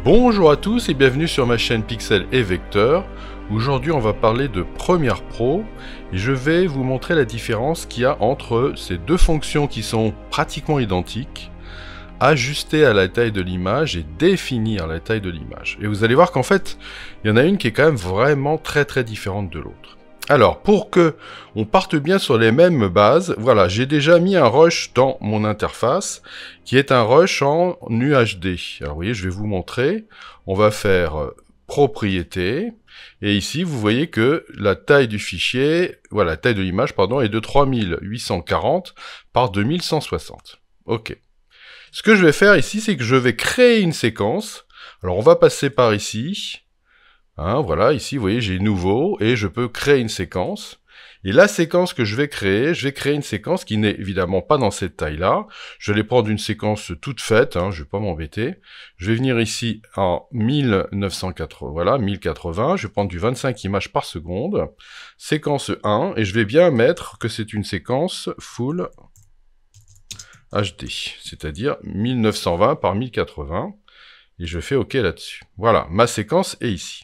Bonjour à tous et bienvenue sur ma chaîne Pixel et Vecteur. Aujourd'hui on va parler de Premiere Pro et je vais vous montrer la différence qu'il y a entre ces deux fonctions qui sont pratiquement identiques, ajuster à la taille de l'image et définir la taille de l'image. Et vous allez voir qu'en fait il y en a une qui est quand même vraiment très différente de l'autre. Alors, pour que on parte bien sur les mêmes bases, voilà, j'ai déjà mis un rush dans mon interface, qui est un rush en UHD. Alors, vous voyez, je vais vous montrer. On va faire propriété, et ici, vous voyez que la taille du fichier, voilà, la taille de l'image, pardon, est de 3840 par 2160. Ok. Ce que je vais faire ici, c'est que je vais créer une séquence. Alors, on va passer par ici. Hein, voilà, ici, vous voyez, j'ai nouveau, et je peux créer une séquence. Et la séquence que je vais créer une séquence qui n'est évidemment pas dans cette taille-là. Je vais prendre une séquence toute faite, hein, je vais pas m'embêter. Je vais venir ici en 1980, voilà, 1080, je vais prendre du 25 images par seconde. Séquence 1, et je vais bien mettre que c'est une séquence Full HD, c'est-à-dire 1920 par 1080. Et je fais OK là-dessus. Voilà, ma séquence est ici.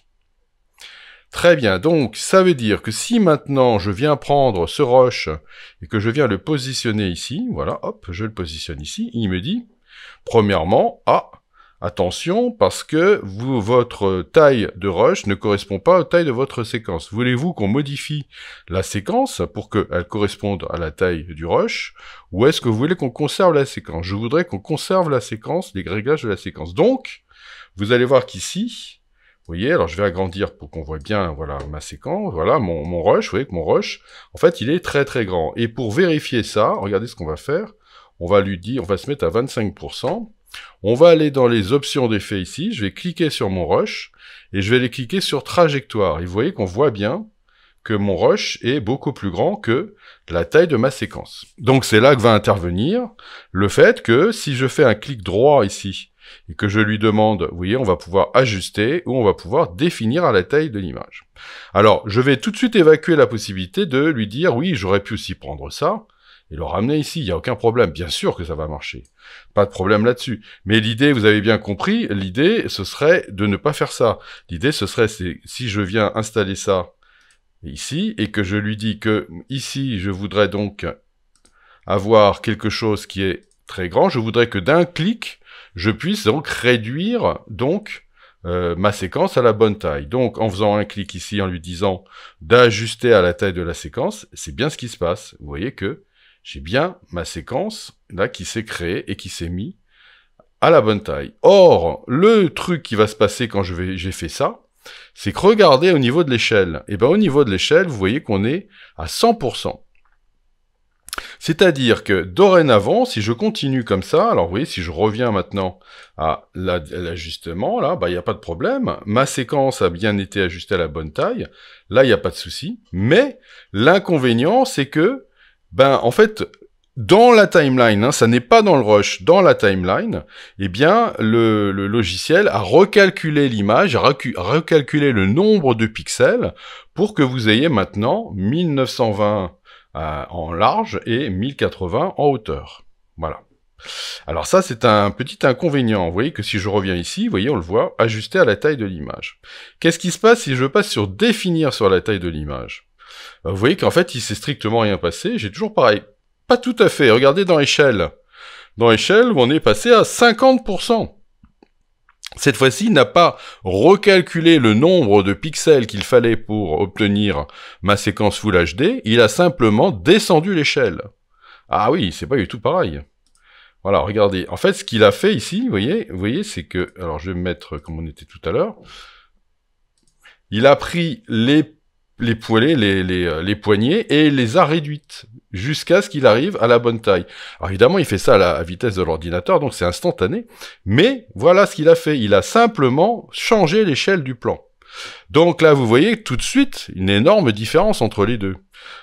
Très bien, donc ça veut dire que si maintenant je viens prendre ce rush et que je viens le positionner ici, voilà, hop, je le positionne ici, il me dit, premièrement, attention, parce que votre taille de rush ne correspond pas aux tailles de votre séquence. Voulez-vous qu'on modifie la séquence pour qu'elle corresponde à la taille du rush, ou est-ce que vous voulez qu'on conserve la séquence? Je voudrais qu'on conserve la séquence, les réglages de la séquence. Donc, vous allez voir qu'ici, vous voyez, alors je vais agrandir pour qu'on voit bien, voilà, ma séquence, voilà, mon rush, vous voyez que mon rush, en fait, il est très grand. Et pour vérifier ça, regardez ce qu'on va faire, on va lui dire, on va se mettre à 25%, on va aller dans les options d'effet ici, je vais cliquer sur mon rush, et je vais aller cliquer sur trajectoire, et vous voyez qu'on voit bien que mon rush est beaucoup plus grand que la taille de ma séquence. Donc c'est là que va intervenir le fait que si je fais un clic droit ici, et que je lui demande, vous voyez, on va pouvoir ajuster ou on va pouvoir définir à la taille de l'image. Alors, je vais tout de suite évacuer la possibilité de lui dire, oui, j'aurais pu aussi prendre ça, et le ramener ici, il n'y a aucun problème, bien sûr que ça va marcher, pas de problème là-dessus. Mais l'idée, vous avez bien compris, l'idée, ce serait de ne pas faire ça. L'idée, ce serait, si je viens installer ça ici, et que je lui dis que ici, je voudrais donc avoir quelque chose qui est très grand, je voudrais que d'un clic, je puisse donc réduire donc ma séquence à la bonne taille. Donc en faisant un clic ici, en lui disant d'ajuster à la taille de la séquence, c'est bien ce qui se passe. Vous voyez que j'ai bien ma séquence là qui s'est créée et qui s'est mise à la bonne taille. Or, le truc qui va se passer quand j'ai fait ça, c'est que regardez au niveau de l'échelle. Et bien au niveau de l'échelle, vous voyez qu'on est à 100%. C'est-à-dire que dorénavant, si je continue comme ça, alors vous voyez, si je reviens maintenant à l'ajustement, là, bah il n'y a pas de problème. Ma séquence a bien été ajustée à la bonne taille. Là, il n'y a pas de souci. Mais l'inconvénient, c'est que, en fait, dans la timeline, hein, ça n'est pas dans le rush, dans la timeline, eh bien, le logiciel a recalculé l'image, a recalculé le nombre de pixels pour que vous ayez maintenant 1920 en large et 1080 en hauteur. Voilà. Alors ça, c'est un petit inconvénient. Vous voyez que si je reviens ici, vous voyez, on le voit, ajuster à la taille de l'image. Qu'est-ce qui se passe si je passe sur définir sur la taille de l'image? Vous voyez qu'en fait, il s'est strictement rien passé. J'ai toujours pareil. Pas tout à fait. Regardez dans échelle. Dans échelle, on est passé à 50%. Cette fois-ci, il n'a pas recalculé le nombre de pixels qu'il fallait pour obtenir ma séquence Full HD, il a simplement descendu l'échelle. Ah oui, c'est pas du tout pareil. Voilà, regardez. En fait, ce qu'il a fait ici, vous voyez, c'est que... Alors, je vais me mettre comme on était tout à l'heure. Il a pris les poignées et les a réduites jusqu'à ce qu'il arrive à la bonne taille. Alors évidemment, il fait ça à la vitesse de l'ordinateur, donc c'est instantané, mais voilà ce qu'il a fait. Il a simplement changé l'échelle du plan. Donc là, vous voyez tout de suite une énorme différence entre les deux.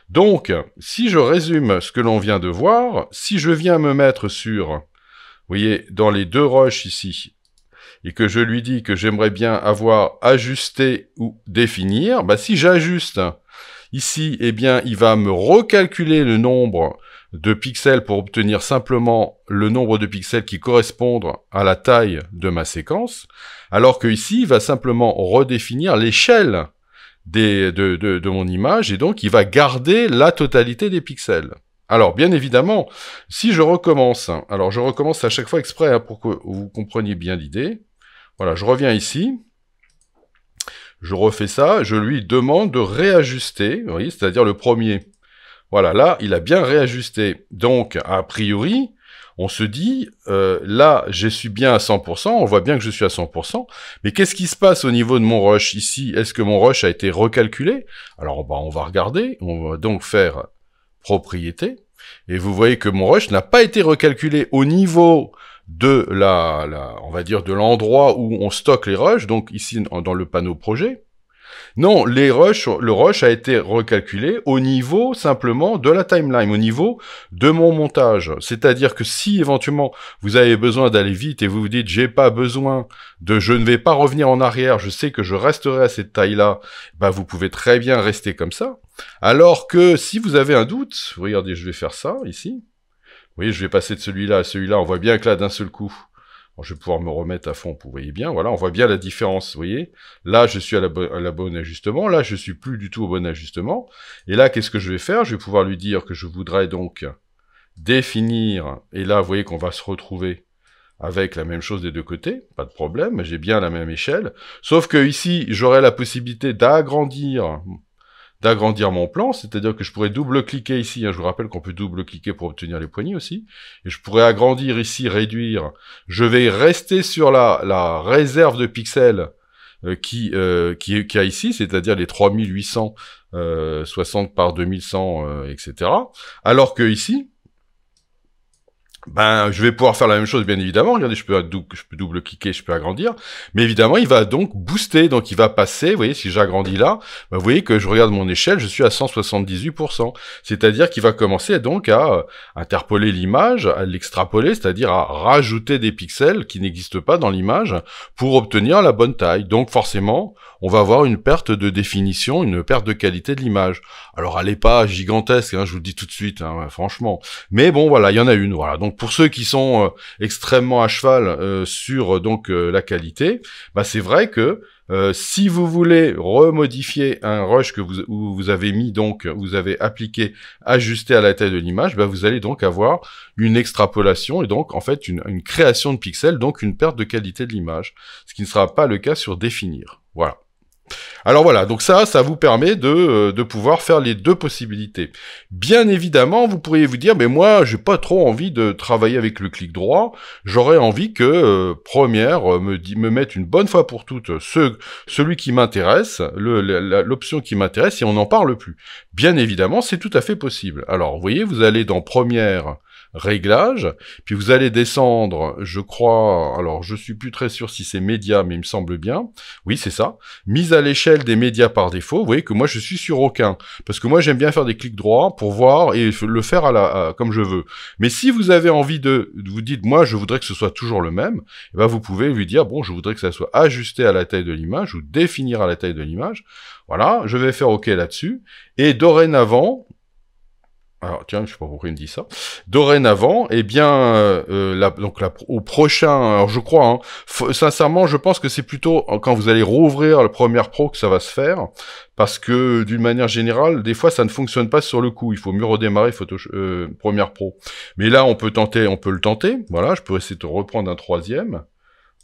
Donc, si je résume ce que l'on vient de voir, si je viens me mettre sur, vous voyez, dans les deux rushs ici, et que je lui dis que j'aimerais bien avoir ajusté ou définir, si j'ajuste ici, eh bien, il va me recalculer le nombre de pixels pour obtenir simplement le nombre de pixels qui correspondent à la taille de ma séquence, alors que ici, il va simplement redéfinir l'échelle de mon image, et donc il va garder la totalité des pixels. Alors, bien évidemment, si je recommence, alors je recommence à chaque fois exprès pour que vous compreniez bien l'idée. Voilà, je reviens ici, je refais ça, je lui demande de réajuster, vous voyez, c'est-à-dire le premier. Voilà, là, il a bien réajusté. Donc, a priori, on se dit, là, je suis bien à 100%, on voit bien que je suis à 100%, mais qu'est-ce qui se passe au niveau de mon rush ici? Est-ce que mon rush a été recalculé? Alors, on va regarder, on va donc faire propriété, et vous voyez que mon rush n'a pas été recalculé au niveau de on va dire de l'endroit où on stocke les rushs, donc ici dans le panneau projet. Non, le rush a été recalculé au niveau simplement de la timeline, au niveau de mon montage. C'est-à-dire que si éventuellement vous avez besoin d'aller vite et vous vous dites je ne vais pas revenir en arrière, je sais que je resterai à cette taille-là, bah vous pouvez très bien rester comme ça. Alors que si vous avez un doute, regardez, je vais faire ça ici. Vous voyez, je vais passer de celui-là à celui-là, on voit bien que là d'un seul coup, je vais pouvoir me remettre à fond, vous voyez bien, voilà, on voit bien la différence, vous voyez. Là, je suis à la bonne ajustement, là, je suis plus du tout au bon ajustement. Et là, qu'est-ce que je vais faire? Je vais pouvoir lui dire que je voudrais donc définir, et là, vous voyez qu'on va se retrouver avec la même chose des deux côtés, pas de problème, j'ai bien la même échelle, sauf que ici, j'aurai la possibilité d'agrandir mon plan, c'est-à-dire que je pourrais double-cliquer ici, hein, je vous rappelle qu'on peut double-cliquer pour obtenir les poignées aussi, et je pourrais agrandir ici, réduire, je vais rester sur la réserve de pixels qui a ici, c'est-à-dire les 3860 par 2100, etc., alors que ici, ben, je vais pouvoir faire la même chose, bien évidemment. Regardez, je peux double-cliquer, je peux agrandir. Mais évidemment, il va donc booster, donc il va passer, vous voyez, si j'agrandis là, ben, vous voyez que je regarde mon échelle, je suis à 178%. C'est-à-dire qu'il va commencer donc à interpoler l'image, à l'extrapoler, c'est-à-dire à rajouter des pixels qui n'existent pas dans l'image pour obtenir la bonne taille. Donc forcément, on va avoir une perte de définition, une perte de qualité de l'image. Alors, elle n'est pas gigantesque, hein, je vous le dis tout de suite, hein, franchement. Mais bon, voilà, il y en a une, voilà. Donc, pour ceux qui sont extrêmement à cheval sur la qualité, bah, c'est vrai que si vous voulez remodifier un rush que vous avez mis, donc vous avez appliqué, ajusté à la taille de l'image, bah, vous allez donc avoir une extrapolation et donc en fait une création de pixels, donc une perte de qualité de l'image, ce qui ne sera pas le cas sur définir. Voilà. Alors voilà, donc ça vous permet de pouvoir faire les deux possibilités. Bien évidemment, vous pourriez vous dire, mais moi, j'ai pas trop envie de travailler avec le clic droit, j'aurais envie que Première me mette une bonne fois pour toutes celui qui m'intéresse, l'option qui m'intéresse, et on n'en parle plus. Bien évidemment, c'est tout à fait possible. Alors, vous voyez, vous allez dans Première, Réglages, puis vous allez descendre, je crois, alors je suis plus très sûr si c'est médias, mais il me semble bien, oui c'est ça, mise à l'échelle des médias par défaut, vous voyez que moi je suis sur aucun, parce que moi j'aime bien faire des clics droits pour voir et le faire comme je veux. Mais si vous avez envie vous dites, moi je voudrais que ce soit toujours le même, et ben vous pouvez lui dire, bon je voudrais que ça soit ajusté à la taille de l'image, ou définir à la taille de l'image, voilà, je vais faire OK là-dessus, et dorénavant, alors tiens, je sais pas pourquoi il me dit ça. Dorénavant, eh bien, au prochain, alors je crois, hein, sincèrement, je pense que c'est plutôt quand vous allez rouvrir le Premiere Pro que ça va se faire, parce que d'une manière générale, des fois ça ne fonctionne pas sur le coup. Il faut mieux redémarrer Premiere Pro. Mais là, on peut le tenter. Voilà, je peux essayer de reprendre un troisième.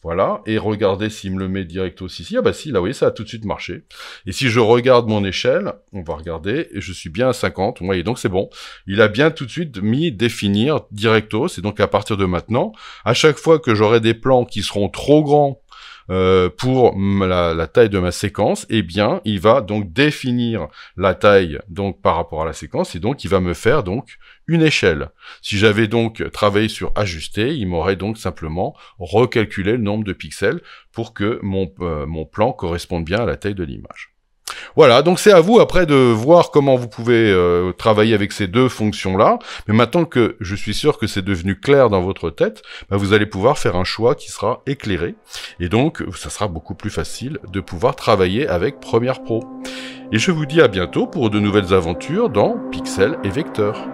Voilà, et regardez s'il me le met directos ici. Ah bah si, là, vous voyez, ça a tout de suite marché. Et si je regarde mon échelle, on va regarder, et je suis bien à 50, vous voyez, donc c'est bon. Il a bien tout de suite mis définir directos, et donc à partir de maintenant, à chaque fois que j'aurai des plans qui seront trop grands pour la taille de ma séquence, eh bien, il va donc définir la taille donc par rapport à la séquence, et donc il va me faire donc une échelle. Si j'avais donc travaillé sur ajuster, il m'aurait donc simplement recalculé le nombre de pixels pour que mon plan corresponde bien à la taille de l'image. Voilà, donc c'est à vous après de voir comment vous pouvez travailler avec ces deux fonctions-là, mais maintenant que je suis sûr que c'est devenu clair dans votre tête, bah, vous allez pouvoir faire un choix qui sera éclairé, et donc ça sera beaucoup plus facile de pouvoir travailler avec Premiere Pro. Et je vous dis à bientôt pour de nouvelles aventures dans Pixel et Vecteur.